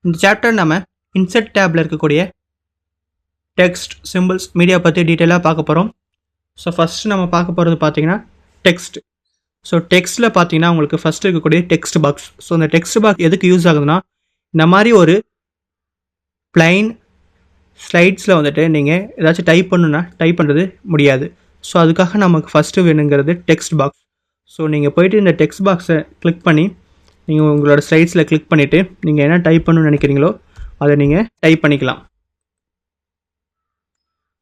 இந்த சாப்டர் நம்ம இன்செர்ட் டேப்பில் இருக்கக்கூடிய டெக்ஸ்ட், சிம்பிள்ஸ், மீடியா பற்றி டீட்டெயிலாக பார்க்க போகிறோம். ஸோ ஃபஸ்ட்டு நம்ம பார்க்க போகிறது பார்த்தீங்கன்னா டெக்ஸ்ட். ஸோ டெக்ஸ்ட்டில் பார்த்தீங்கன்னா உங்களுக்கு ஃபஸ்ட்டு இருக்கக்கூடிய டெக்ஸ்ட் பாக்ஸ். ஸோ இந்த டெக்ஸ்ட் பாக்ஸ் எதுக்கு யூஸ் ஆகுதுன்னா, இந்த மாதிரி ஒரு பிளைன் ஸ்லைட்ஸில் வந்துட்டு நீங்கள் ஏதாச்சும் டைப் பண்ணுன்னா டைப் பண்ணுறது முடியாது. ஸோ அதுக்காக நமக்கு ஃபஸ்ட்டு வேணுங்கிறது டெக்ஸ்ட் பாக்ஸ். ஸோ நீங்கள் போய்ட்டு இந்த டெக்ஸ்ட் பாக்ஸை கிளிக் பண்ணி நீங்கள் உங்களோட ஸ்லைட்ஸில் கிளிக் பண்ணிவிட்டு நீங்கள் என்ன டைப் பண்ணணும்னு நினைக்கிறீங்களோ அதை நீங்கள் டைப் பண்ணிக்கலாம்.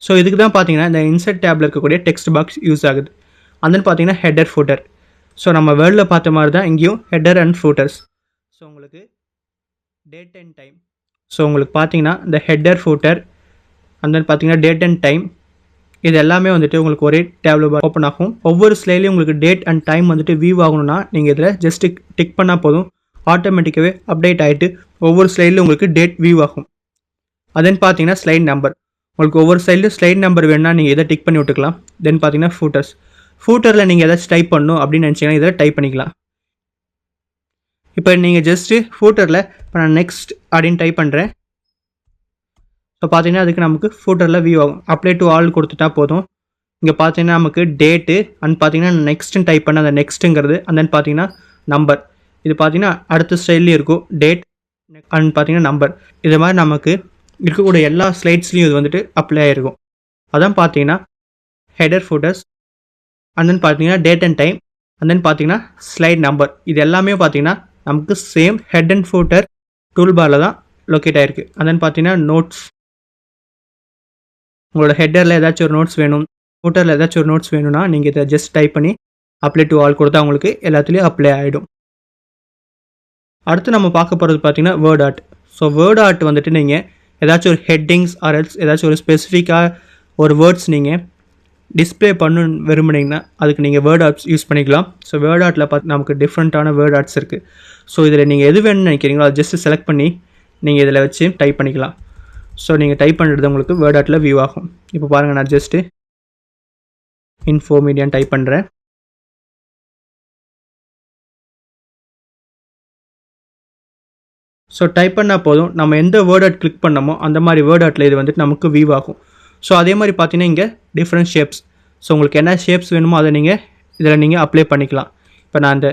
ஸோ இதுக்கு தான் பார்த்தீங்கன்னா இந்த இன்செர்ட் டேப்பில் இருக்கக்கூடிய டெக்ஸ்ட் பாக்ஸ் யூஸ் ஆகுது. அந்த பார்த்தீங்கன்னா ஹெட்டர் ஃபூட்டர். ஸோ நம்ம வேர்டில் பார்த்த மாதிரி தான் இங்கேயும் ஹெட்டர் அண்ட் ஃபூட்டர்ஸ். ஸோ உங்களுக்கு டேட் அண்ட் டைம். ஸோ உங்களுக்கு பார்த்தீங்கன்னா இந்த ஹெட்டர் ஃபூட்டர் அந்த பார்த்தீங்கன்னா டேட் அண்ட் டைம் இது எல்லாமே வந்துட்டு உங்களுக்கு ஒரே டேபிள் ஓப்பன் ஆகும். ஒவ்வொரு ஸ்லைட்லையும் உங்களுக்கு டேட் அண்ட் டைம் வந்துட்டு வியூ ஆகணும்னா நீங்கள் இதில் ஜஸ்ட் டிக் பண்ணால் போதும், ஆட்டோமேட்டிக்காகவே அப்டேட் ஆகிட்டு ஒவ்வொரு ஸ்லைட்லையும் உங்களுக்கு டேட் வியூ ஆகும். அதன் பார்த்தீங்கன்னா ஸ்லைட் நம்பர். உங்களுக்கு ஒவ்வொரு ஸ்லைட்லையும் ஸ்லைட் நம்பர் வேணுன்னா நீங்கள் இதை டிக் பண்ணி விட்டுக்கலாம். தென் பார்த்தீங்கன்னா ஃபூட்டர்ஸ். ஃபூட்டரில் நீங்கள் ஏதாச்சும் டைப் பண்ணணும் அப்படின்னு நினச்சிங்கன்னா இதில் டைப் பண்ணிக்கலாம். இப்போ நீங்கள் ஜஸ்ட்டு ஃபூட்டரில் இப்போ நான் நெக்ஸ்ட் அப்படின்னு டைப் பண்ணுறேன். ஸோ பார்த்தீங்கன்னா அதுக்கு நமக்கு ஃபூட்டரில் வியூ ஆகும். அப்ளை டு ஆல் கொடுத்துட்டா போதும். இங்கே பார்த்தீங்கன்னா நமக்கு டேட்டு அண்ட் பார்த்தீங்கன்னா நெக்ஸ்ட்டுன்னு டைப் பண்ண அந்த நெக்ஸ்ட்டுங்கிறது அண்ட் தென் பார்த்தீங்கன்னா நம்பர். இது பார்த்தீங்கன்னா அடுத்த ஸ்டைல்லையும் இருக்கும் டேட் அண்ட் பார்த்தீங்கன்னா நம்பர். இது மாதிரி நமக்கு இருக்கக்கூடிய எல்லா ஸ்லைட்ஸ்லையும் இது வந்துட்டு அப்ளை ஆகிருக்கும். அதான் பார்த்தீங்கன்னா ஹெடர் ஃபூட்டர்ஸ் அண்ட் தென் பார்த்தீங்கன்னா date and time and then பார்த்தீங்கன்னா ஸ்லைட் நம்பர். இது எல்லாமே பார்த்தீங்கன்னா நமக்கு same head and footer tool பாரில் தான் லொக்கேட் ஆகிருக்கு. அண்ட் தென் பார்த்தீங்கன்னா நோட்ஸ். உங்களோட ஹெட்டரில் ஏதாச்சும் ஒரு நோட்ஸ் வேணும், ஃபூட்டரில் ஏதாச்சும் ஒரு நோட்ஸ் வேணும்னா நீங்கள் இதை ஜஸ்ட் டைப் பண்ணி அப்ளை டு ஆல் கொடுத்தா உங்களுக்கு எல்லாத்துலேயும் அப்ளை ஆகிடும். அடுத்து நம்ம பார்க்க போகிறது பார்த்தீங்கன்னா word art. So word art வந்துட்டு நீங்கள் ஏதாச்சும் ஒரு ஹெட்டிங்ஸ் ஆர் எல்ஸ் ஏதாச்சும் ஒரு ஸ்பெசிஃபிக்காக ஒரு வேர்ட்ஸ் நீங்கள் டிஸ்பிளே பண்ணணுன்னு விரும்புனீங்கன்னா அதுக்கு நீங்கள் வேர்ட் ஆர்ட்ஸ் யூஸ் பண்ணிக்கலாம். ஸோ வேர்ட் ஆர்ட்டில் பார்த்து நமக்கு டிஃப்ரெண்ட்டான வேர்ட் ஆர்ட்ஸ் இருக்குது. ஸோ இதில் நீங்கள் எது வேணும்னு நினைக்கிறீங்களோ அதை ஜஸ்ட்டு செலக்ட் பண்ணி நீங்கள் இதில் வச்சு டைப் பண்ணிக்கலாம். ஸோ நீங்கள் டைப் பண்ணுறது உங்களுக்கு வேர்ட் ஆர்ட்டில் வியூ ஆகும். இப்போ பாருங்கள், நான் ஜஸ்ட்டு இன்ஃபோ மீடியான்னு டைப் பண்ணுறேன். ஸோ டைப் பண்ணால் போதும், நம்ம எந்த வேர்ட் ஆர்ட் கிளிக் பண்ணமோ அந்த மாதிரி வேர்ட் ஆர்ட்டில் இது வந்துட்டு நமக்கு வியூ ஆகும். ஸோ அதே மாதிரி பார்த்தீங்கன்னா இங்கே டிஃப்ரெண்ட் ஷேப்ஸ். ஸோ உங்களுக்கு என்ன ஷேப்ஸ் வேணுமோ அதை நீங்கள் இதில் நீங்கள் அப்ளை பண்ணிக்கலாம். இப்போ நான் அந்த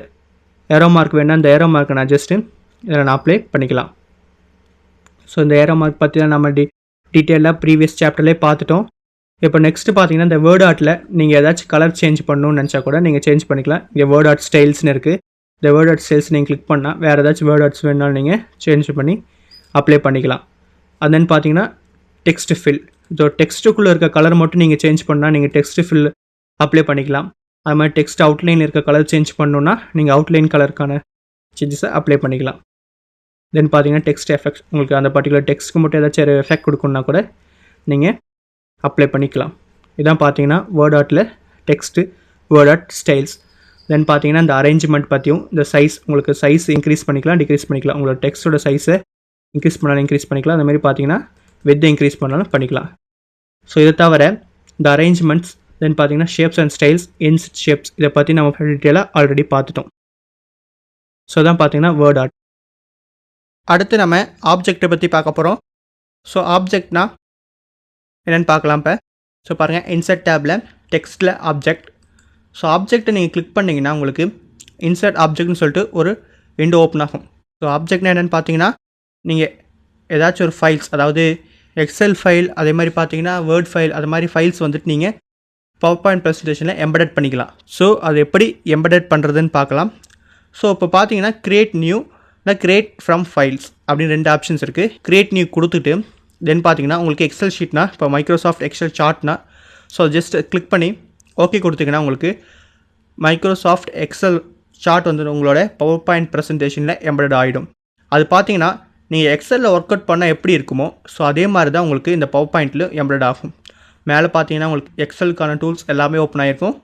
ஏரோ மார்க் வேணுன்னா அந்த ஏரோ மார்க்கை நான் ஜஸ்ட்டு இதில் நான் அப்ளை பண்ணிக்கலாம். ஸோ இந்த ஏரோ மார்க் பற்றி தான் நம்ம டீட்டெயிலாக ப்ரீவியஸ் சாப்டர்லேயே பார்த்துட்டோம். இப்போ நெக்ஸ்ட்டு பார்த்தீங்கன்னா இந்த வேர்ட் ஆர்ட்டில் நீங்கள் ஏதாச்சும் கலர் சேஞ்ச் பண்ணணும்னு நினச்சா கூட நீங்கள் சேஞ்ச் பண்ணிக்கலாம். இங்கே வேர்ட் ஆர்ட் ஸ்டைல்ஸ்னு இருக்குது. இந்த வேர்ட் ஆர்ட் ஸ்டைல்ஸ் நீங்கள் கிளிக் பண்ணால் வேறு ஏதாச்சும் வேர்ட் ஆர்ட்ஸ் வேணுனாலும் நீங்கள் சேஞ்ச் பண்ணி அப்ளை பண்ணிக்கலாம். அது தென் பார்த்தீங்கன்னா டெக்ஸ்ட் ஃபில். ஸோ டெக்ஸ்ட்டுக்குள்ளே இருக்க கலர் மட்டும் நீங்கள் சேஞ்ச் பண்ணால் நீங்கள் டெக்ஸ்ட் ஃபில் அப்ளை பண்ணிக்கலாம். அது மாதிரி டெக்ஸ்ட் அவுட்லைன் இருக்க கலர் சேஞ்ச் பண்ணணுன்னா நீங்கள் அவுட்லைன் கலருக்கான சேஞ்சஸை அப்ளை பண்ணிக்கலாம். தென் பார்த்தீங்கன்னா டெக்ஸ்ட் எஃபெக்ட். உங்களுக்கு அந்த பர்டிகுலர் டெக்ஸ்ட்டுக்கு மட்டும் ஏதாச்சும் எஃபெக்ட் கொடுக்கணுன்னா கூட நீங்கள் அப்ளை பண்ணிக்கலாம். இதான் பார்த்தீங்கன்னா வேர்ட் ஆர்ட்டில் text, word art styles. Then பார்த்தீங்கன்னா இந்த அரேஞ்ச்மெண்ட் பற்றியும் இந்த சைஸ், உங்களுக்கு சைஸ் இன்க்ரீஸ் பண்ணிக்கலாம், டிக்ரீஸ் பண்ணிக்கலாம். உங்களோட டெக்ஸ்ட்டோட சைஸை இன்க்ரீஸ் பண்ணாலும் இன்க்ரீஸ் பண்ணிக்கலாம். அந்த மாதிரி பார்த்தீங்கன்னா வித் இன்க்ரீஸ் பண்ணாலும் பண்ணிக்கலாம். ஸோ இதை தவிர இந்த அரேஞ்ச்மெண்ட்ஸ், தென் பார்த்தீங்கன்னா shapes and styles, insert shapes, இதை பற்றி நம்ம டீட்டெயிலாக ஆல்ரெடி பார்த்துட்டோம். ஸோ தான் பார்த்தீங்கன்னா வேர்ட் ஆர்ட். அடுத்து நம்ம ஆப்ஜெக்டை பற்றி பார்க்க போகிறோம். ஸோ ஆப்ஜெக்ட்னா என்னென்னு பார்க்கலாம். இப்போ ஸோ பாருங்கள், இன்செர்ட் டேப்பில் டெக்ஸ்ட்டில் ஆப்ஜெக்ட். ஸோ ஆப்ஜெக்டை நீங்கள் கிளிக் பண்ணிங்கன்னா உங்களுக்கு இன்செர்ட் ஆப்ஜெக்ட்னு சொல்லிட்டு ஒரு விண்டோ ஓப்பன் ஆகும். ஸோ ஆப்ஜெக்ட்னா என்னென்னு பார்த்தீங்கன்னா நீங்கள் ஏதாச்சும் ஒரு ஃபைல்ஸ், அதாவது எக்ஸல் ஃபைல், அதே மாதிரி பார்த்தீங்கன்னா வேர்ட் ஃபைல், அது மாதிரி ஃபைல்ஸ் வந்துட்டு நீங்கள் பவர் பாயிண்ட் ப்ரெசன்டேஷனில் எம்பெடட் பண்ணிக்கலாம். ஸோ அது எப்படி எம்பெடட் பண்ணுறதுன்னு பார்க்கலாம். ஸோ இப்போ பார்த்தீங்கன்னா create new, create from files அப்படின்னு 2 ஆப்ஷன்ஸ் இருக்குது. கிரியேட் நியூ கொடுத்துட்டு தென் பார்த்தீங்கன்னா உங்களுக்கு எக்ஸல் ஷீட்னா, இப்போ மைக்ரோசாஃப்ட் எக்ஸல் சார்ட்னா, ஸோ ஜஸ்ட் கிளிக் பண்ணி ஓகே கொடுத்தீங்கன்னா உங்களுக்கு மைக்ரோசாஃப்ட் எக்ஸல் சார்ட் வந்து உங்களோட பவர் பாயிண்ட் ப்ரெசன்டேஷனில் எம்பெடட் ஆகிடும். அது பார்த்தீங்கன்னா நீங்கள் எக்ஸலில் ஒர்க் அவுட் பண்ணால் எப்படி இருக்குமோ ஸோ அதே மாதிரி தான் உங்களுக்கு இந்த பவர் பாயிண்ட்டில் எம்பெடட் ஆகும். மேலே பார்த்தீங்கன்னா உங்களுக்கு எக்ஸலுக்கான டூல்ஸ் எல்லாமே ஓப்பன் ஆகிருக்கும்.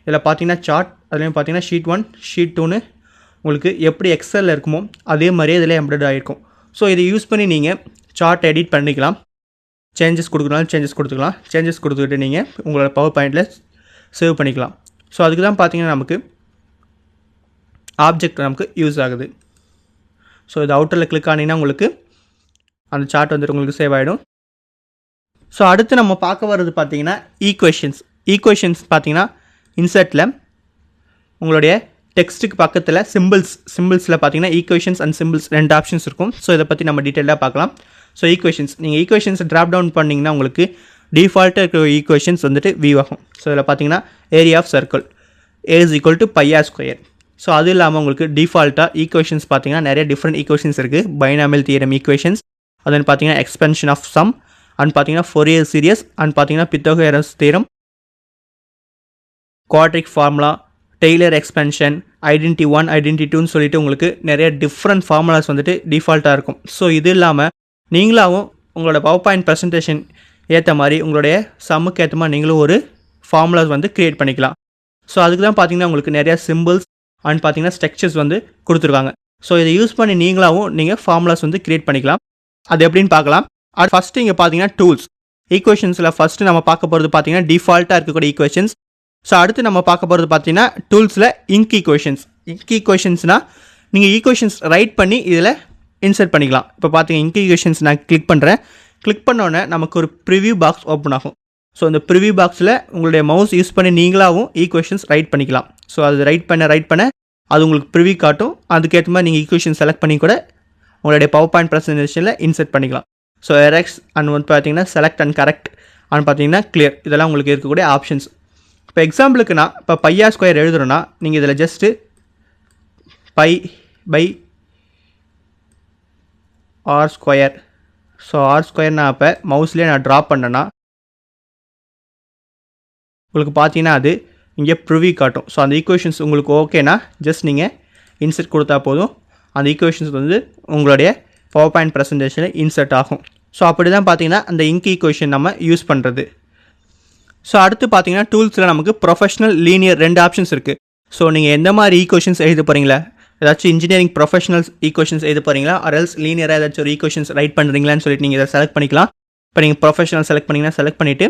இதில் பார்த்தீங்கன்னா சார்ட், அதுலேயும் பார்த்தீங்கன்னா ஷீட் 1, ஷீட் 2ன்னு உங்களுக்கு எப்படி எக்ஸலில் இருக்குமோ அதே மாதிரியே இதில் எம்பெடட் ஆகிருக்கும். ஸோ இதை யூஸ் பண்ணி நீங்கள் சார்ட் எடிட் பண்ணிக்கலாம். சேஞ்சஸ் கொடுக்கணும்னாலும் சேஞ்சஸ் கொடுத்துக்கலாம். சேஞ்சஸ் கொடுத்துக்கிட்டு நீங்கள் உங்களோட பவர் பாயிண்டில் சேவ் பண்ணிக்கலாம். ஸோ அதுக்கு தான் பார்த்தீங்கன்னா நமக்கு ஆப்ஜெக்ட் நமக்கு யூஸ் ஆகுது. ஸோ இது அவுட்டரில் கிளிக் ஆனிங்கன்னா உங்களுக்கு அந்த சார்ட் வந்துட்டு உங்களுக்கு சேவ் ஆகிடும். ஸோ அடுத்து நம்ம பார்க்க வர்றது பார்த்தீங்கன்னா ஈக்குவேஷன்ஸ் பார்த்தீங்கன்னா இன்சர்ட்டில் உங்களுடைய டெக்ஸ்ட்டுக்கு பக்கத்தில் சிம்பிள்ஸில் பார்த்தீங்கன்னா ஈக்குவேஷன்ஸ் அண்ட் சிம்பிள்ஸ் 2 ஆப்ஷன்ஸ் இருக்கும். ஸோ இதை பற்றி நம்ம டீட்டெயிலாக பார்க்கலாம். ஸோ நீங்கள் ஈக்குவேஷன்ஸை ட்ராப் டவுன் பண்ணிங்கன்னா உங்களுக்கு டிஃபால்ட்டாக இருக்கிற ஈக்குவேஷன்ஸ் வந்துட்டு வியூ ஆகும். ஸோ இதில் பார்த்தீங்கன்னா area of circle A is equal to pi r square. So அது இல்லாமல் உங்களுக்கு டிஃபால்ட்டாக ஈக்குவேஷன்ஸ் பார்த்தீங்கன்னா நிறைய டிஃப்ரெண்ட் ஈக்குவேஷன்ஸ் இருக்குது. பைனாமியல் தியரம் ஈக்குவேஷன்ஸ், அது பார்த்தீங்கன்னா எக்ஸ்பென்ஷன் ஆஃப் சம், அண்ட் பார்த்தீங்கன்னா ஃபோரியர் சீரியஸ், அண்ட் பார்த்தீங்கன்னா Pythagoras theorem, quadratic formula, Taylor expansion, identity 1 identity 2ன்னு சொல்லிட்டு உங்களுக்கு நிறைய டிஃப்ரெண்ட் ஃபார்முலாஸ் வந்துட்டு டிஃபால்ட்டாக இருக்கும். ஸோ இது இல்லாமல் நீங்களாகவும் உங்களோட பவர் பாயிண்ட் ப்ரெசன்டேஷன் ஏற்ற மாதிரி உங்களுடைய சம்முக்கு ஏற்ற மாதிரி நீங்களும் ஒரு ஃபார்முலாஸ் வந்து க்ரியேட் பண்ணிக்கலாம். ஸோ அதுக்கு தான் பார்த்தீங்கன்னா உங்களுக்கு நிறையா சிம்பிள்ஸ் அண்ட் பார்த்தீங்கன்னா ஸ்ட்ரக்சர்ஸ் வந்து கொடுத்துருக்காங்க. ஸோ இதை யூஸ் பண்ணி நீங்கள் ஃபார்முலாஸ் வந்து க்ரியேட் பண்ணிக்கலாம். அது எப்படின்னு பார்க்கலாம். அது ஃபஸ்ட்டு இங்கே பார்த்தீங்கன்னா டூல்ஸ், ஈக்குவேஷன்ஸில் ஃபஸ்ட்டு நம்ம பார்க்க போகிறது பார்த்தீங்கன்னா டிஃபால்ட்டாக இருக்கக்கூடிய ஈக்குவேஷன்ஸ். ஸோ அடுத்து நம்ம பார்க்க போகிறது பார்த்தீங்கன்னா டூல்ஸில் இங்க் ஈக்குவேஷன்ஸ்னால் நீங்கள் ஈக்குவேஷன்ஸ் ரைட் பண்ணி இதில் இன்சர்ட் பண்ணிக்கலாம். இப்போ பார்த்தீங்கன்னா இங்க் ஈக்குவேஷன்ஸ் நான் கிளிக் பண்ணுறேன். கிளிக் பண்ணோன்னே நமக்கு ஒரு ப்ரிவ்யூ பாக்ஸ் ஓப்பன் ஆகும். ஸோ அந்த ப்ரிவ்யூ பாக்ஸில் உங்களுடைய மவுஸ் யூஸ் பண்ணி நீங்களாகவும் ஈக்குவேஷன்ஸ் ரைட் பண்ணிக்கலாம். ஸோ அது ரைட் பண்ண அது உங்களுக்கு ப்ரிவ்யூ காட்டும். அதுக்கேற்ற மாதிரி நீங்கள் ஈக்குவேஷன் செலக்ட் பண்ணி கூட உங்களுடைய பவர் பாயிண்ட் ப்ரெசன்டேஷனில் இன்சர்ட் பண்ணிக்கலாம். ஸோ எரக்ஸ் அண்ட் வந்து பார்த்தீங்கன்னா செலக்ட் அண்ட் கரெக்ட் அண்ட் பார்த்தீங்கன்னா கிளியர், இதெல்லாம் உங்களுக்கு இருக்கக்கூடிய ஆப்ஷன்ஸ். இப்போ எக்ஸாம்பிளுக்கு நான் இப்போ பை ஆர் ஸ்கொயர் எழுதுறோன்னா நீங்கள் இதில் just pi pi r square, so r square நான் இப்போ மவுஸ்லேயே நான் ட்ரா பண்ணேன்னா உங்களுக்கு பார்த்தீங்கன்னா அது இங்கே ப்ரிவ்யூ காட்டும். ஸோ அந்த ஈக்குவேஷன்ஸ் உங்களுக்கு ஓகேனா ஜஸ்ட் நீங்கள் இன்சர்ட் கொடுத்தா போதும், அந்த ஈக்குவேஷன்ஸ் வந்து உங்களுடைய பவர் பாயிண்ட் ப்ரெசன்டேஷனில் இன்சர்ட் ஆகும். ஸோ அப்படி தான் பார்த்தீங்கன்னா அந்த இங்க் ஈக்குவேஷன் நம்ம யூஸ் பண்ணுறது. ஸோ அடுத்து பார்த்தீங்கன்னா டூல்ஸில் நமக்கு ப்ரொஃபஷனல், லீனியர் 2 ஆப்ஷன்ஸ் இருக்குது. ஸோ நீங்கள் எந்த மாதிரி ஈக்குவேஷன்ஸ் எழுத போகிறீங்களா, ஏதாச்சும் இன்ஜினியரிங் ப்ரொஃபஷனல்ஸ் ஈக்குவேஷன்ஸ் எழுத போகிறீங்களா, அரல்ஸ் லீனியராக ஏதாச்சும் ஒரு ஈக்குவேஷன்ஸ் ரைட் பண்ணுறீங்களான்னு சொல்லிட்டு நீங்கள் இதை செலக்ட் பண்ணிக்கலாம். இப்போ நீங்கள் ப்ரொஃபஷனல் செலக்ட் பண்ணிங்கன்னா செலக்ட் பண்ணிவிட்டு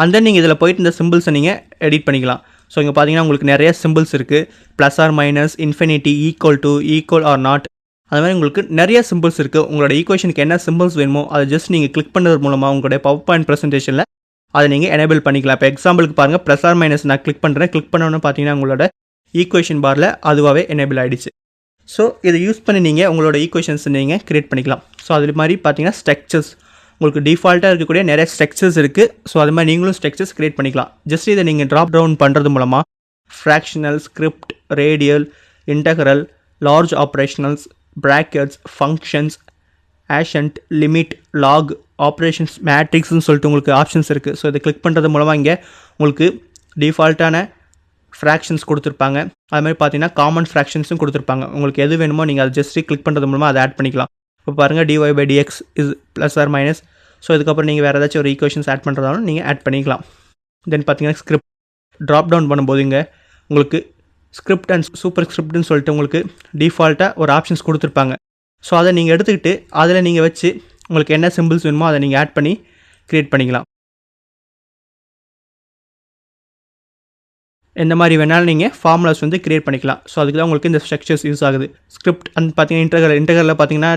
அந்த நீங்கள் இதில் போய்ட்டு இந்த சிம்பிள்ஸை நீங்கள் எடிட் பண்ணிக்கலாம். ஸோ இங்கே பார்த்தீங்கன்னா உங்களுக்கு நிறைய சிம்பிள்ஸ் இருக்குது. Plus or minus, infinity, equal or not, அது மாதிரி உங்களுக்கு நிறைய சிம்பிள்ஸ் இருக்குது. உங்களோட ஈக்குவேஷனுக்கு என்ன சிம்பிள்ஸ் வேணுமோ அதை ஜஸ்ட் நீங்கள் கிளிக் பண்ணுறது மூலமாக உங்களுடைய பவர் பாயிண்ட் ப்ரெசன்டேஷனில் அதை நீங்கள் எனேபிள் பண்ணிக்கலாம். இப்போ எக்ஸாம்பிளுக்கு பாருங்கள், ப்ளஸ் ஆர் மைனஸ் நான் கிளிக் பண்ணுறேன். கிளிக் பண்ணோன்னு பார்த்தீங்கன்னா உங்களோட ஈக்குவேஷன் பாரில் அதுவாகவே எனேபிள் ஆகிடுச்சு. ஸோ இதை யூஸ் பண்ணி நீங்கள் உங்களோட ஈக்குவேஷன்ஸ் நீங்கள் க்ரியேட் பண்ணிக்கலாம். ஸோ அது மாதிரி பார்த்தீங்கன்னா ஸ்ட்ரக்சர்ஸ் உங்களுக்கு டிஃபால்ட்டாக இருக்கக்கூடிய நிறைய ஸ்ட்ரக்சர்ஸ் இருக்குது. ஸோ அது மாதிரி நீங்களும் ஸ்ட்ரக்சர்ஸ் க்ரியேட் பண்ணிக்கலாம். ஜஸ்ட் இதை நீங்கள் ட்ராப் டவுன் பண்ணுறது மூலமாக fractional, script, radial, integral, large operationals, brackets, functions, accent, limit, log, operations, மேட்ரிக்ஸ்னு சொல்லிட்டு உங்களுக்கு ஆப்ஷன்ஸ் இருக்குது. ஸோ இதை கிளிக் பண்ணுறது மூலமாக இங்கே உங்களுக்கு டிஃபால்ட்டான ஃப்ராக்ஷன்ஸ் கொடுத்துருப்பாங்க. அது மாதிரி பார்த்தீங்கன்னா காமன் ஃப்ராக்ஷன்ஸும் கொடுத்துருப்பாங்க. உங்களுக்கு எது வேணுமோ நீங்கள் அதை ஜஸ்ட்டு கிளிக் பண்ணுறது மூலமாக அதை ஆட் பண்ணிக்கலாம். இப்போ பாருங்கள், dy/dx is plus or minus. So இதுக்கப்புறம் நீங்கள் வேறு ஏதாச்சும் ஒரு ஈக்குவேஷன்ஸ் ஆட் பண்ணுறதாலும் நீங்கள் ஆட் பண்ணிக்கலாம். தென் பார்த்தீங்கன்னா ஸ்கிரிப்ட் ட்ராப் டவுன் பண்ணும்போது இங்கே உங்களுக்கு ஸ்கிரிப்ட் அண்ட் சூப்பர் ஸ்கிரிப்ட்னு சொல்லிட்டு உங்களுக்கு டிஃபால்ட்டாக ஒரு ஆப்ஷன்ஸ் கொடுத்துருப்பாங்க. ஸோ அதை நீங்கள் எடுத்துக்கிட்டு அதில் நீங்கள் வச்சு உங்களுக்கு என்ன சிம்பிள்ஸ் வேணுமோ அதை நீங்கள் ஆட் பண்ணி க்ரியேட் பண்ணிக்கலாம். எந்த மாதிரி வேணாலும் நீங்கள் ஃபார்முலாஸ் வந்து க்ரியேட் பண்ணிக்கலாம். ஸோ அதுக்கு தான் உங்களுக்கு இந்த ஸ்ட்ரக்சர்ஸ் யூஸ் ஆகுது. ஸ்கிரிப்ட் அண்ட் பார்த்தீங்கன்னா இன்டகரலில் பார்த்தீங்கன்னா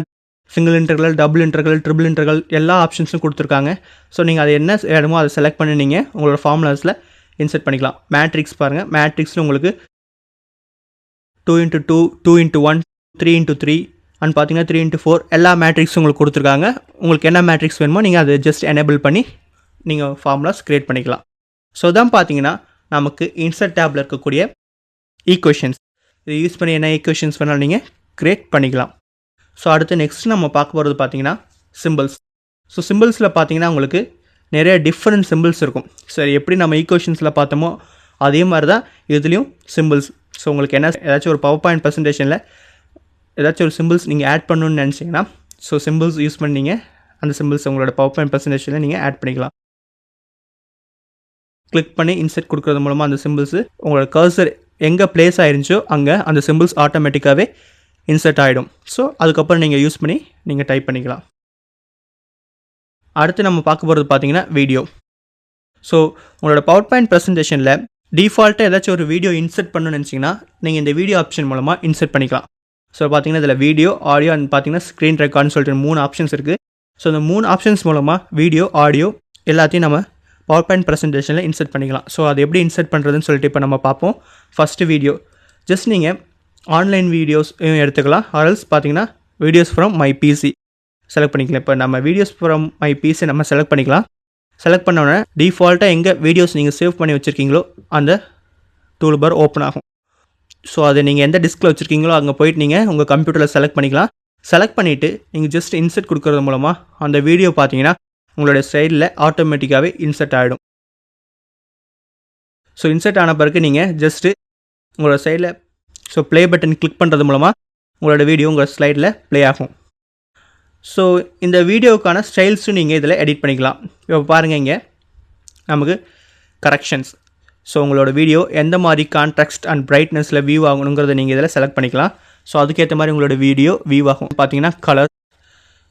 சிங்கிள் இன்டர்கல், டபுள் இன்டர்கல், ட்ரிபிள் இன்டர்கல் எல்லா ஆப்ஷன்ஸும் கொடுத்துருக்காங்க. ஸோ நீங்கள் அது என்ன இடமோ அதை செலக்ட் பண்ணி நீங்கள் உங்களோட ஃபார்முலாஸில் இன்சர்ட் பண்ணிக்கலாம். மேட்ரிக்ஸ் பாருங்கள், மேட்ரிக்ஸில் உங்களுக்கு 2x2, 2x1, 3x3 அண்ட் பார்த்தீங்கன்னா 3x4 எல்லா மேட்ரிக்ஸும் உங்களுக்கு கொடுத்துருக்காங்க. உங்களுக்கு என்ன மேட்ரிக்ஸ் வேணுமோ நீங்கள் அதை ஜஸ்ட் எனேபிள் பண்ணி நீங்கள் ஃபார்முலாஸ் க்ரியேட் பண்ணிக்கலாம். ஸோ தான் பார்த்தீங்கன்னா நமக்கு இன்சர்ட் டேப்பில் இருக்கக்கூடிய ஈக்குவேஷன்ஸ், இதை யூஸ் பண்ணி என்ன ஈக்குவேஷன்ஸ் வேணாலும் நீங்கள் க்ரியேட் பண்ணிக்கலாம். ஸோ அடுத்து நெக்ஸ்ட் நம்ம பார்க்க போகிறது பார்த்தீங்கன்னா சிம்பிள்ஸ். ஸோ சிம்பிள்ஸில் பார்த்தீங்கன்னா உங்களுக்கு நிறைய டிஃப்ரெண்ட் சிம்பிள்ஸ் இருக்கும். சரி, எப்படி நம்ம ஈக்குவேஷன்ஸில் பார்த்தோமோ அதே மாதிரி தான் இதுலேயும் சிம்பிள்ஸ். ஸோ உங்களுக்கு என்ன ஏதாச்சும் ஒரு பவர் பாயிண்ட் ப்ரெசன்டேஷனில் ஏதாச்சும் ஒரு சிம்பிள்ஸ் நீங்கள் ஆட் பண்ணணும்னு நினச்சிங்கன்னா ஸோ சிம்பிள்ஸ் யூஸ் பண்ணி நீங்கள் அந்த சிம்பிள்ஸ் உங்களோட பவர் பாயிண்ட் ப்ரெசன்டேஷனில் நீங்கள் ஆட் பண்ணிக்கலாம். கிளிக் பண்ணி இன்சர்ட் கொடுக்குறது மூலமாக அந்த சிம்பிள்ஸு உங்களோட கர்சர் எங்கே ப்ளேஸ் ஆயிருந்துச்சோ அங்கே அந்த சிம்பிள்ஸ் ஆட்டோமேட்டிக்காகவே இன்சர்ட் ஆகிடும். ஸோ அதுக்கப்புறம் நீங்கள் யூஸ் பண்ணி நீங்கள் டைப் பண்ணிக்கலாம். அடுத்து நம்ம பார்க்க போகிறது பார்த்தீங்கன்னா வீடியோ. ஸோ உங்களோட பவர் பாயிண்ட் ப்ரெசன்டேஷனில் டிஃபால்ட்டாக ஏதாச்சும் ஒரு வீடியோ இன்சர்ட் பண்ணணும்னு நினச்சிங்கன்னா நீங்கள் இந்த வீடியோ ஆப்ஷன் மூலமாக இன்சர்ட் பண்ணிக்கலாம். ஸோ பார்த்தீங்கன்னா இதில் வீடியோ, ஆடியோ அண்ட் பார்த்தீங்கன்னா ஸ்க்ரீன் ரெக்கார்ட்னு சொல்லிட்டு 3 ஆப்ஷன்ஸ் இருக்குது. ஸோ இந்த 3 ஆப்ஷன்ஸ் மூலமாக வீடியோ, ஆடியோ எல்லாத்தையும் நம்ம பவர் பாயிண்ட் ப்ரெசன்டேஷனில் இன்சர்ட் பண்ணிக்கலாம். ஸோ அது எப்படி இன்சர்ட் பண்ணுறதுன்னு சொல்லிட்டு இப்போ நம்ம பார்ப்போம். First video. ஜஸ்ட் நீங்கள் ஆன்லைன் வீடியோஸ் எடுத்துக்கலாம். ஆர்எல்ஸ் பார்த்தீங்கன்னா videos from my PC select பண்ணிக்கலாம். இப்போ நம்ம வீடியோஸ் ஃப்ரம் மை பிசி நம்ம செலக்ட் பண்ணிக்கலாம். செலக்ட் பண்ணோன்னே டிஃபால்ட்டாக எங்கே வீடியோஸ் நீங்கள் சேவ் பண்ணி வச்சுருக்கீங்களோ அந்த டூல் பார் ஓப்பன் ஆகும். ஸோ அதை நீங்கள் எந்த டிஸ்கில் வச்சுருக்கீங்களோ அங்கே போயிட்டு நீங்கள் உங்கள் கம்ப்யூட்டரில் செலக்ட் பண்ணிக்கலாம். செலக்ட் பண்ணிவிட்டு நீங்கள் ஜஸ்ட் இன்சர்ட் கொடுக்குறது மூலமாக அந்த வீடியோ பார்த்தீங்கன்னா உங்களுடைய சைடில் ஆட்டோமேட்டிக்காகவே இன்சர்ட் ஆகிடும். ஸோ இன்சர்ட் ஆன பிறகு நீங்கள் ஜஸ்ட்டு உங்களோட சைடில் ப்ளே பட்டன் கிளிக் பண்ணுறது மூலமாக உங்களோட வீடியோ உங்கள் ஸ்லைடில் ப்ளே ஆகும். ஸோ இந்த வீடியோவுக்கான ஸ்டைல்ஸும் நீங்கள் இதில் எடிட் பண்ணிக்கலாம். இப்போ பாருங்கள், இங்கே நமக்கு கரெக்ஷன்ஸ். ஸோ உங்களோட வீடியோ எந்த மாதிரி கான்ட்ராஸ்ட் அண்ட் பிரைட்னஸில் வியூ ஆகணுங்கிறத நீங்கள் இதில் செலக்ட் பண்ணிக்கலாம். ஸோ அதுக்கேற்ற மாதிரி உங்களோட வீடியோ வியூ ஆகும். பார்த்தீங்கன்னா கலர்,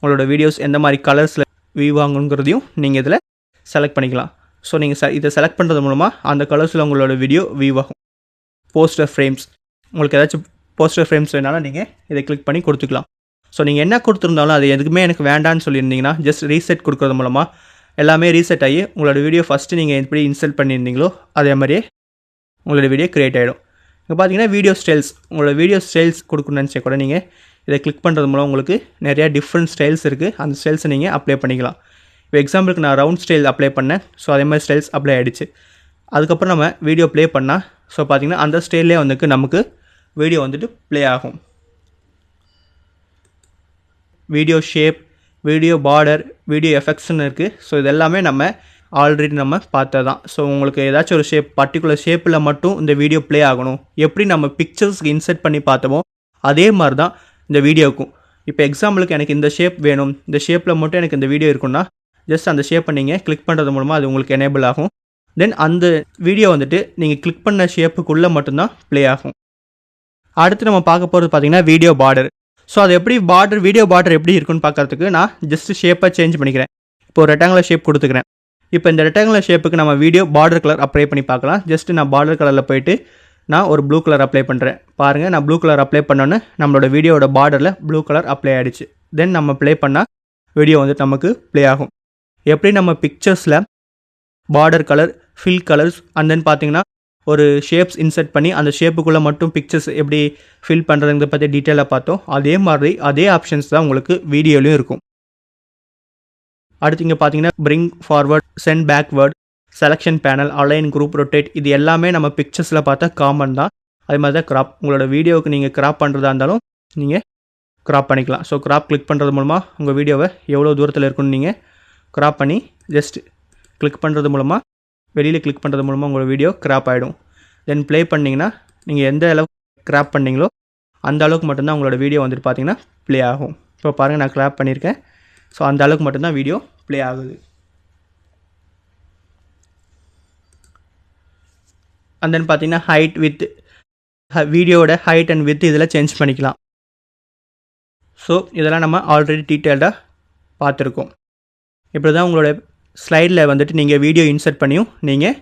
உங்களோட வீடியோஸ் எந்த மாதிரி கலர்ஸில் வியூ ஆகணுங்கிறதையும் நீங்கள் இதில் செலக்ட் பண்ணிக்கலாம். ஸோ நீங்கள் இதை செலக்ட் பண்ணுறது மூலமாக அந்த கலர்ஸில் உங்களோட வீடியோ வியூ ஆகும். போஸ்டர் ஃப்ரேம்ஸ், உங்களுக்கு ஏதாச்சும் போஸ்டர் ஃப்ரேம்ஸ் வேணாலும் நீங்கள் இதை கிளிக் பண்ணி கொடுத்துக்கலாம். ஸோ நீங்கள் என்ன கொடுத்துருந்தாலும் அது எதுக்குமே எனக்கு வேண்டான்னு சொல்லியிருந்தீங்கன்னா ஜஸ்ட் ரீசெட் கொடுக்குறது மூலமாக எல்லாமே ரீசெட் ஆகி உங்களோட வீடியோ ஃபஸ்ட்டு நீங்கள் எப்படி இன்ஸ்டால் பண்ணியிருந்தீங்களோ அதே மாதிரியே உங்களோட வீடியோ க்ரியேட் ஆகிடும். இப்போ பார்த்தீங்கன்னா வீடியோ ஸ்டைல்ஸ், உங்களோட வீடியோ ஸ்டைல்ஸ் கொடுக்கணும்னு நினச்சா கூட நீங்கள் இதை கிளிக் பண்ணுறது மூலம் உங்களுக்கு நிறையா டிஃப்ரெண்ட் ஸ்டைல்ஸ் இருக்குது. அந்த ஸ்டைல்ஸை நீங்கள் அப்ளை பண்ணிக்கலாம். இப்போ எக்ஸாம்பிளுக்கு நான் ரவுண்ட் ஸ்டைல் அப்ளை பண்ணேன். ஸோ அதே மாதிரி ஸ்டைல்ஸ் அப்ளை ஆகிடுச்சு. அதுக்கப்புறம் நம்ம வீடியோ ப்ளே பண்ணால் ஸோ பார்த்திங்கன்னா அந்த ஸ்டைல்லே வந்துட்டு நமக்கு வீடியோ வந்துட்டு ப்ளே ஆகும். Video shape, video border, video எஃபெக்ட்ஸ்னு இருக்குது. ஸோ இது எல்லாமே நம்ம ஆல்ரெடி நம்ம பார்த்தது தான். ஸோ உங்களுக்கு ஏதாச்சும் ஒரு பர்டிகுலர் ஷேப்பில் மட்டும் இந்த வீடியோ ப்ளே ஆகணும், எப்படி நம்ம பிக்சர்ஸ்க்கு இன்சர்ட் பண்ணி பார்த்தோமோ அதே மாதிரி தான் இந்த வீடியோவுக்கும். இப்போ எக்ஸாம்பிளுக்கு எனக்கு இந்த ஷேப் வேணும், இந்த ஷேப்பில் மட்டும் எனக்கு இந்த வீடியோ இருக்குன்னா ஜஸ்ட் அந்த ஷேப்பை நீங்கள் கிளிக் பண்ணுறது மூலமாக அது உங்களுக்கு எனேபிள் ஆகும். தென் அந்த வீடியோ வந்துட்டு நீங்கள் கிளிக் பண்ண ஷேப்புக்குள்ளே மட்டும்தான் ப்ளே ஆகும். அடுத்து நம்ம பார்க்க போகிறது பார்த்திங்கன்னா வீடியோ பார்டர். ஸோ அது எப்படி வீடியோ பார்டர் எப்படி இருக்குன்னு பார்க்குறதுக்கு நான் ஜஸ்ட் ஷேப்பை சேஞ்ச் பண்ணிக்கிறேன். இப்போ ஒரு ரெக்டாங்குலர் ஷேப் கொடுத்துக்கிறேன். இப்போ இந்த ரெக்டாங்குலர் ஷேப்புக்கு நம்ம வீடியோ பார்டர் கலர் அப்ளை பண்ணி பார்க்கலாம். ஜஸ்ட்டு நான் பார்டர் கலரில் போயிட்டு நான் ஒரு ப்ளூ கலர் அப்ளை பண்ணுறேன். பாருங்கள், நான் ப்ளூ கலர் அப்ளை பண்ணோன்னே நம்மளோட வீடியோட பார்டரில் ப்ளூ கலர் அப்ளை ஆகிடுச்சு. தென் நம்ம ப்ளே பண்ணால் வீடியோ வந்துட்டு நமக்கு ப்ளே ஆகும். எப்படி நம்ம பிக்சர்ஸில் border colour, fill colours and then பார்த்திங்கன்னா ஒரு ஷேப்ஸ் இன்சர்ட் பண்ணி அந்த ஷேப்புக்குள்ளே மட்டும் பிக்சர்ஸ் எப்படி ஃபில் பண்ணுறதுங்கிறத பற்றி டீட்டெயிலாக பார்த்தோம். அதே மாதிரி அதே ஆப்ஷன்ஸ் தான் உங்களுக்கு வீடியோலையும் இருக்கும். அடுத்து இங்கே பார்த்தீங்கன்னா bring forward, send backward, selection panel, align, group, rotate, இது எல்லாமே நம்ம பிக்சர்ஸில் பார்த்தா காமன் தான். அதே மாதிரி தான் கிராப், உங்களோட வீடியோவுக்கு நீங்கள் கிராப் பண்ணுறதா இருந்தாலும் நீங்கள் கிராப் பண்ணிக்கலாம். ஸோ கிராப் கிளிக் பண்ணுறது மூலமாக உங்கள் வீடியோவை எவ்வளோ தூரத்தில் இருக்குன்னு நீங்கள் கிராப் பண்ணி ஜஸ்ட் கிளிக் பண்ணுறது மூலமாக வெளியில் கிளிக் பண்ணுறது மூலமாக உங்களோட வீடியோ கிராப் ஆகிடும். தென் ப்ளே பண்ணிங்கன்னா நீங்கள் எந்த அளவுக்கு கிராப் பண்ணிங்களோ அந்த அளவுக்கு மட்டும்தான் உங்களோட வீடியோ வந்துட்டு பார்த்தீங்கன்னா ப்ளே ஆகும். இப்போ பாருங்கள், நான் கிராப் பண்ணியிருக்கேன். ஸோ அந்த அளவுக்கு மட்டும்தான் வீடியோ ப்ளே ஆகுது. அண்ட் தென் பார்த்தீங்கன்னா ஹைட், வித், வீடியோவோட ஹைட் அண்ட் வித் இதில் சேஞ்ச் பண்ணிக்கலாம். ஸோ இதெல்லாம் நம்ம ஆல்ரெடி டீட்டெயில்டாக பார்த்துருக்கோம். இப்படி தான் உங்களோட ஸ்லைடில் வந்துட்டு நீங்கள் வீடியோ இன்சர்ட் பண்ணியும் நீங்கள்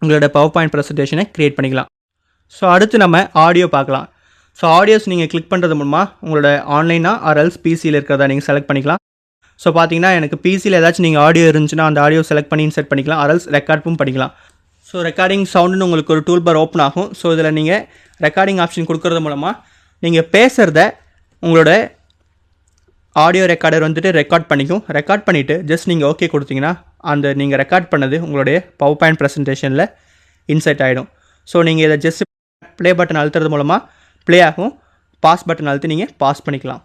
உங்களோட பவர் பாயிண்ட் ப்ரெசன்டேஷனை க்ரியேட் பண்ணிக்கலாம். ஸோ அடுத்து நம்ம ஆடியோ பார்க்கலாம். ஸோ ஆடியோஸ் நீங்கள் கிளிக் பண்ணுறது மூலமாக உங்களோட ஆன்லைனாக ஆர்எல்ஸ் பிசியில் இருக்கிறதா நீங்கள் செலக்ட் பண்ணிக்கலாம். ஸோ பார்த்தீங்கன்னா எனக்கு பிசியில் ஏதாச்சும் நீங்கள் ஆடியோ இருந்துச்சுன்னா அந்த ஆடியோ செலக்ட் பண்ணி இன்சர்ட் பண்ணிக்கலாம். ஆர்எல்ஸ் ரெக்கார்டும் பண்ணிக்கலாம். ஸோ ரெக்கார்டிங் சவுண்டுன்னு உங்களுக்கு ஒரு டூல் பார் ஓப்பன் ஆகும். ஸோ இதில் நீங்கள் ரெக்கார்டிங் ஆப்ஷன் கொடுக்குறது மூலமாக நீங்கள் பேசுகிறத உங்களோட ஆடியோ ரெக்கார்டர் வந்துட்டு ரெக்கார்ட் பண்ணிக்கும். ரெக்கார்ட் பண்ணிவிட்டு ஜஸ்ட் நீங்கள் ஓகே கொடுத்தீங்கன்னா அந்த நீங்கள் ரெக்கார்ட் பண்ணது உங்களுடைய பவர் பாயிண்ட் ப்ரெசன்டேஷனில் இன்சர்ட் ஆகிடும். ஸோ நீங்கள் இதை ஜஸ்ட் ப்ளே பட்டன் அழுத்துறது மூலமாக ப்ளே ஆகும். பாஸ் பட்டன் அழுத்தி நீங்கள் பாஸ் பண்ணிக்கலாம்.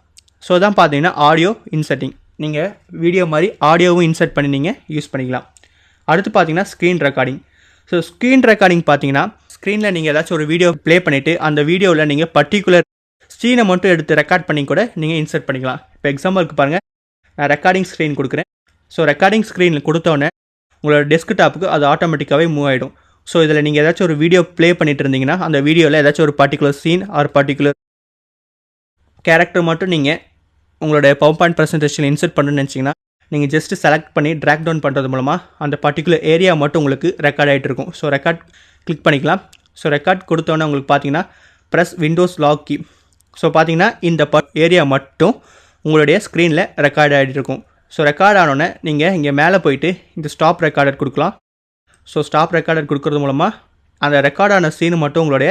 ஸோ தான் பார்த்தீங்கன்னா ஆடியோ இன்சர்ட்டிங். நீங்கள் வீடியோ மாதிரி ஆடியோவும் இன்சர்ட் பண்ணி நீங்கள் யூஸ் பண்ணிக்கலாம். அடுத்து பார்த்தீங்கன்னா screen recording. So screen recording பார்த்தீங்கன்னா ஸ்க்ரீனில் நீங்கள் ஏதாச்சும் ஒரு வீடியோ ப்ளே பண்ணிவிட்டு அந்த வீடியோவில் நீங்கள் பர்டிகுலர் ஸ்க்ரீனை மட்டும் எடுத்து ரெக்கார்ட் பண்ணி கூட நீங்கள் இன்சர்ட் பண்ணிக்கலாம். இப்போ எக்ஸாம்பிளுக்கு பாருங்கள், நான் ரெக்கார்டிங் ஸ்க்ரீன் கொடுக்குறேன். ஸோ ரெக்கார்டிங் ஸ்க்ரீனில் கொடுத்தோன்னே உங்களோட டெஸ்க்டாப்புக்கு அது ஆட்டோமேட்டிக்காகவே மூவ் ஆகிடும். ஸோ இதில் நீங்கள் ஏதாச்சும் ஒரு வீடியோ ப்ளே பண்ணிட்டு இருந்தீங்கன்னா அந்த வீடியோவில் ஏதாச்சும் ஒரு particular scene or particular character மட்டும் நீங்கள் உங்களோட பவர் பாயிண்ட் ப்ரெசன்டேஷனில் இன்சர்ட் பண்ணணும்னு நினச்சிங்கன்னா நீங்கள் ஜஸ்ட்டு செலக்ட் பண்ணி ட்ராக் டவுன் பண்ணுறது மூலமாக அந்த பர்டிகுலர் ஏரியா மட்டும் உங்களுக்கு ரெக்கார்ட் ஆகிட்டு இருக்கும். ஸோ ரெக்கார்ட் கிளிக் பண்ணிக்கலாம். ஸோ ரெக்கார்ட் கொடுத்தோன்னே உங்களுக்கு பார்த்தீங்கன்னா press Windows lock key. So பார்த்தீங்கன்னா இந்த ஏரியா மட்டும் உங்களுடைய ஸ்க்ரீனில் ரெக்கார்ட் ஆகிட்டு இருக்கும். ஸோ ரெக்கார்ட் ஆனோடனே நீங்கள் இங்கே மேலே போயிட்டு இந்த ஸ்டாப் ரெக்கார்டர் கொடுக்கலாம். ஸோ ஸ்டாப் ரெக்கார்டர் கொடுக்குறது மூலமாக அந்த ரெக்கார்டான சீனு மட்டும் உங்களுடைய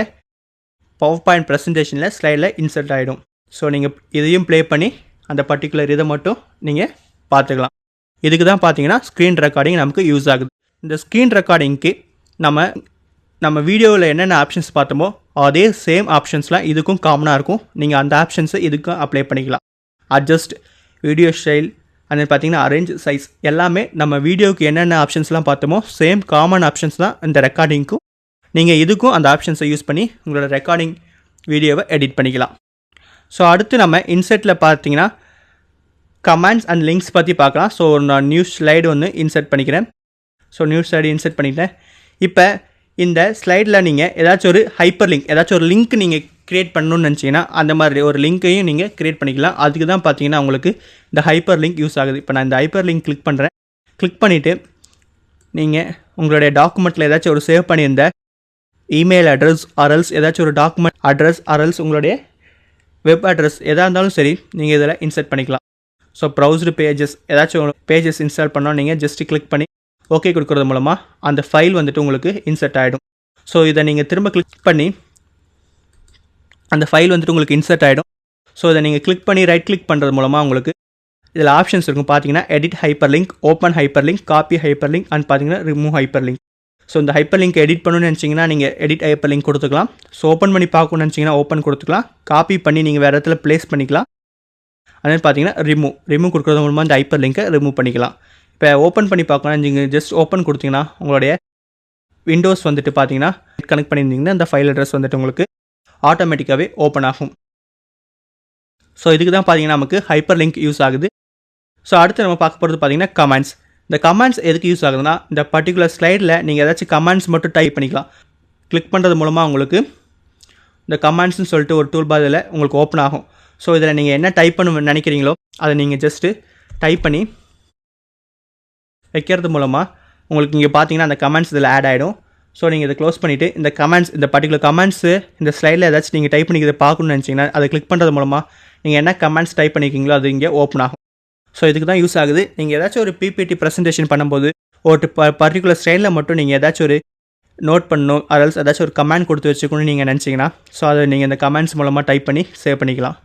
பவர் பாயிண்ட் ப்ரெசன்டேஷனில் ஸ்லைடில் இன்சர்ட் ஆகிடும். ஸோ நீங்கள் இதையும் ப்ளே பண்ணி அந்த பர்டிகுலர் இதை மட்டும் நீங்கள் பார்த்துக்கலாம். இதுக்கு தான் பார்த்தீங்கன்னா ஸ்க்ரீன் ரெக்கார்டிங் நமக்கு யூஸ் ஆகுது. இந்த ஸ்க்ரீன் ரெக்கார்டிங்க்கு நம்ம வீடியோவில் என்னென்ன ஆப்ஷன்ஸ் பார்த்தோமோ அதே சேம் ஆப்ஷன்ஸ்லாம் இதுக்கும் காமனாக இருக்கும். நீங்கள் அந்த ஆப்ஷன்ஸை இதுக்கும் அப்ளை பண்ணிக்கலாம். அட்ஜஸ்ட், வீடியோ ஸ்டைல், அந்த பார்த்தீங்கன்னா அரேஞ்ச் சைஸ் எல்லாமே நம்ம வீடியோவுக்கு என்னென்ன ஆப்ஷன்ஸ்லாம் பார்த்தோமோ சேம் காமன் ஆப்ஷன்ஸ் தான் இந்த ரெக்கார்டிங்க்கும். நீங்கள் இதுக்கும் அந்த ஆப்ஷன்ஸை யூஸ் பண்ணி உங்களோட ரெக்கார்டிங் வீடியோவை எடிட் பண்ணிக்கலாம். ஸோ அடுத்து நம்ம இன்செர்ட்டில் பார்த்தீங்கன்னா கமெண்ட்ஸ் அண்ட் லிங்க்ஸ் பற்றி பார்க்கலாம். ஸோ நான் நியூஸ் ஸ்லைடு ஒன்று இன்செர்ட் பண்ணிக்கிறேன். ஸோ நியூஸ் ஸ்லைடு இன்செர்ட் பண்ணிட்டேன். இப்போ இந்த ஸ்லைடில் நீங்கள் ஏதாச்சும் ஒரு ஹைப்பர் லிங்க், ஏதாச்சும் ஒரு லிங்க் நீங்கள் க்ரியேட் பண்ணணும்னு நினச்சிங்கன்னா அந்த மாதிரி ஒரு லிங்க்கையும் நீங்கள் க்ரியேட் பண்ணிக்கலாம். அதுக்கு தான் பார்த்தீங்கன்னா உங்களுக்கு இந்த ஹைப்பர் லிங்க் யூஸ் ஆகுது. இப்போ நான் இந்த ஹைப்பர் லிங்க் கிளிக் பண்ணுறேன். கிளிக் பண்ணிவிட்டு நீங்கள் உங்களுடைய டாக்குமெண்ட்டில் ஏதாச்சும் ஒரு சேவ் பண்ணியிருந்த இமெயில் அட்ரஸ் ஆர்எல்ஸ் ஏதாச்சும் ஒரு டாக்குமெண்ட் அட்ரஸ் ஆர்எல்ஸ் உங்களுடைய வெப் அட்ரஸ் எதாக இருந்தாலும் சரி நீங்கள் இதில் இன்சர்ட் பண்ணிக்கலாம். ஸோ ப்ரௌஸ்டு பேஜஸ் ஏதாச்சும் பேஜஸ் இன்ஸ்டால் பண்ணால் நீங்கள் ஜஸ்ட்டு கிளிக் பண்ணி ஓகே கொடுக்குறது மூலமாக அந்த ஃபைல் வந்துட்டு உங்களுக்கு இன்சர்ட் ஆகிடும். ஸோ இதை நீங்கள் திரும்ப கிளிக் பண்ணி அந்த ஃபைல் வந்துட்டு உங்களுக்கு இன்சர்ட் ஆகிடும். ஸோ இதை நீங்கள் கிளிக் பண்ணி ரைட் கிளிக் பண்ணுறது மூலமாக உங்களுக்கு இதில் ஆப்ஷன்ஸ் இருக்கும். பார்த்தீங்கன்னா edit hyperlink, open hyperlink, copy hyperlink and பார்த்தீங்கன்னா ரிமூவ் ஹைப்பர் லிங்க். ஸோ இந்த ஹைப்பர் லிங்க் எடிட் பண்ணணும்னு நினச்சிங்கன்னா நீங்கள் எடிட் ஹைப்பர் லிங்க் கொடுத்துக்கலாம். ஸோ ஓப்பன் பண்ணி பார்க்கணும்னு நினச்சிங்கன்னா ஓப்பன் கொடுத்துக்கலாம். காப்பி பண்ணி நீங்கள் வேறு இடத்துல ப்ளேஸ் பண்ணிக்கலாம். அதனால் பார்த்தீங்கன்னா ரிமூவ் கொடுக்குறது மூலமாக இந்த ஹைப்பர் லிங்கை ரிமூவ் பண்ணிக்கலாம். இப்போ ஓப்பன் பண்ணி பார்க்கலாம். நீங்கள் ஜஸ்ட் ஓப்பன் கொடுத்தீங்கன்னா உங்களுடைய விண்டோஸ் வந்துட்டு பார்த்தீங்கன்னா கனெக்ட் பண்ணியிருந்தீங்கன்னா இந்த ஃபைல் அட்ரஸ் வந்துட்டு உங்களுக்கு ஆட்டோமேட்டிக்காகவே ஓப்பன் ஆகும். ஸோ இதுக்கு தான் பார்த்தீங்கன்னா நமக்கு ஹைப்பர் லிங்க் யூஸ் ஆகுது. ஸோ அடுத்து நம்ம பார்க்க போகிறது பார்த்தீங்கன்னா கமெண்ட்ஸ். இந்த கமெண்ட்ஸ் எதுக்கு யூஸ் ஆகுதுன்னா இந்த பர்டிகுலர் ஸ்லைடில் நீங்கள் ஏதாச்சும் கமெண்ட்ஸ் மட்டும் டைப் பண்ணிக்கலாம். கிளிக் பண்ணுறது மூலமாக உங்களுக்கு இந்த கமெண்ட்ஸ்னு சொல்லிட்டு ஒரு டூல் பார் இதில் உங்களுக்கு ஓப்பன் ஆகும். ஸோ இதில் நீங்கள் என்ன டைப் பண்ண நினைக்கிறீங்களோ அதை நீங்கள் ஜஸ்ட்டு டைப் பண்ணி வைக்கிறது மூலமாக உங்களுக்கு இங்கே பார்த்தீங்கன்னா அந்த கமெண்ட்ஸ் இதில் ஆட் ஆகிடும். ஸோ நீங்கள் இதை க்ளோஸ் பண்ணிவிட்டு இந்த கமெண்ட்ஸ், இந்த பர்டிகுலர் கமெண்ட்ஸு இந்த ஸ்லைடில் ஏதாச்சும் நீங்கள் டைப் பண்ணி இதை பார்க்கணும்னு நினச்சிங்கன்னா அதை கிளிக் பண்ணுறது மூலமாக நீங்கள் என்ன கமெண்ட்ஸ் டைப் பண்ணிக்கிங்களோ அது இங்கே ஓப்பன் ஆகும். ஸோ இதுக்கு தான் யூஸ் ஆகுது. நீங்கள் ஏதாச்சும் ஒரு பிபிடி ப்ரெசன்டேஷன் பண்ணும்போது ஒரு பர்டிகுலர் ஸ்டைலில் மட்டும் நீங்கள் ஏதாச்சும் ஒரு நோட் பண்ணணும், அதல்ஸ் ஏதாச்சும் ஒரு கமெண்ட் கொடுத்து வச்சுக்கணும்னு நீங்கள் நினச்சிங்கன்னா ஸோ அதை நீங்கள் இந்த கமெண்ட்ஸ் மூலமாக டைப் பண்ணி சேவ் பண்ணிக்கலாம்.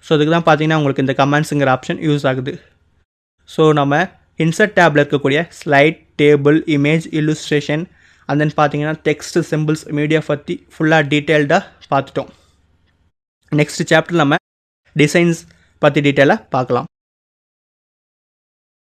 ஸோ இதுக்கு தான் பார்த்தீங்கன்னா உங்களுக்கு இந்த கமெண்ட்ஸுங்கிற ஆப்ஷன் யூஸ் ஆகுது. ஸோ நம்ம இன்சர்ட் டேப்பில் இருக்கக்கூடிய slide, table, image, illustration and then பார்த்தீங்கன்னா டெக்ஸ்ட், சிம்பிள்ஸ், மீடியா பற்றி ஃபுல்லாக டீட்டெயில்டாக பார்த்துட்டோம். நெக்ஸ்ட் சாப்டர் நம்ம டிசைன்ஸ் பற்றி டீட்டெயிலாக பார்க்கலாம்.